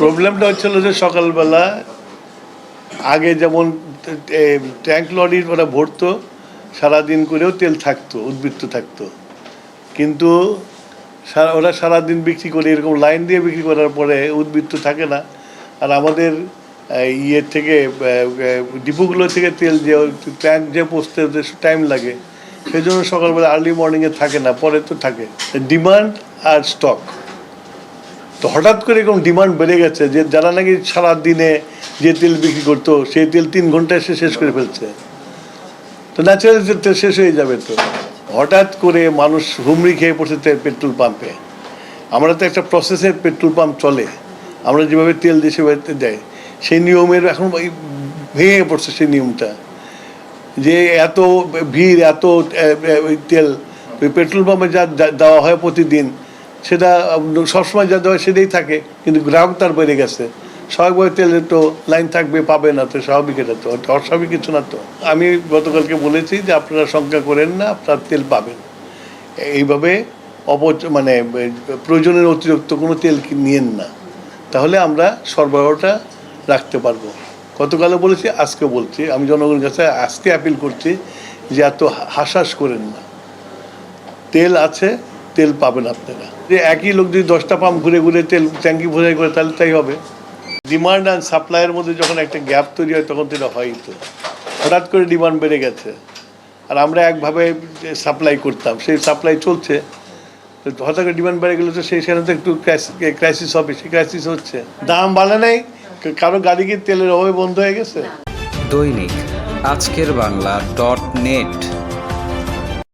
প্রবলেমটা হচ্ছিল যে সকালবেলা আগে যেমন ট্যাঙ্ক লরির ওরা ভরতো, সারাদিন করেও তেল থাকতো, উদ্বৃত্ত থাকতো, কিন্তু ওরা সারাদিন বিক্রি করে এরকম লাইন দিয়ে বিক্রি করার পরে উদ্বৃত্ত থাকে না। আর আমাদের ইয়ের থেকে ডিপোগুলো থেকে তেল যে ট্যাঙ্ক যে পৌঁছতে টাইম লাগে, সেই জন্য সকালবেলা আর্লি মর্নিংয়ে থাকে না, পরে তো থাকে। ডিমান্ড আর স্টক, তো হঠাৎ করে এরকম ডিমান্ড বেড়ে গেছে যে যারা নাকি সারাদিনে যে তেল বিক্রি করতো সেই তেল 3 ঘন্টায় সে শেষ করে ফেলছে। তো ন্যাচারাল তেল শেষ হয়ে যাবে। তো হঠাৎ করে মানুষ হুমড়ি খেয়ে পড়ছে পেট্রোল পাম্পে। আমরা তো একটা প্রসেসের পেট্রোল পাম্প চলে, আমরা যেভাবে তেল দিয়ে সেভাবে দেয়, সেই নিয়মের এখন ভেঙে পড়ছে সেই নিয়মটা, যে এত ভিড়, এত তেল ওই পেট্রোল পাম্পে যা দেওয়া হয় প্রতিদিন, সেটা সবসময় যা দেওয়া সেটাই থাকে, কিন্তু গ্রাহক তার বেড়ে গেছে। স্বাভাবিকভাবে তেলের তো লাইন থাকবে, পাবে না, তো স্বাভাবিক, এটা তো অস্বাভাবিক কিছু না। তো আমি গতকালকে বলেছি যে আপনারা শঙ্কা করেন না, আপনার তেল পাবেন। এইভাবে মানে প্রয়োজনের অতিরিক্ত কোনো তেল নিয়েন না, তাহলে আমরা সরবরাহটা রাখতে পারবো। গতকালও বলেছি, আজকে বলছি, আমি জনগণের কাছে আজকে অ্যাপিল করছি যে এত হাসাস করেন না, তেল আছে, তেল পাবেন আপনারা। যে একই লোক যদি 10টা পাম্প ঘুরে ঘুরে তেল ট্যাঙ্কি ভরাই করে, তাহলে তাই হবে। ডিমান্ড অ্যান্ড সাপ্লাইয়ের মধ্যে যখন একটা গ্যাপ তৈরি হয়, তখন তো এটা হয়ই। তো হঠাৎ করে ডিমান্ড বেড়ে গেছে, আর আমরা একভাবে সাপ্লাই করতাম, সেই সাপ্লাই চলছে, তো হঠাৎ করে ডিমান্ড বেড়ে গেলে তো সেইখানে তো একটু ক্রাইসিস হবে, সেই ক্রাইসিস হচ্ছে। দাম বাড়ে নাই, কারো গাড়ি কি তেলের অভাবে বন্ধ হয়ে গেছে? দৈনিক আজকের বাংলা .net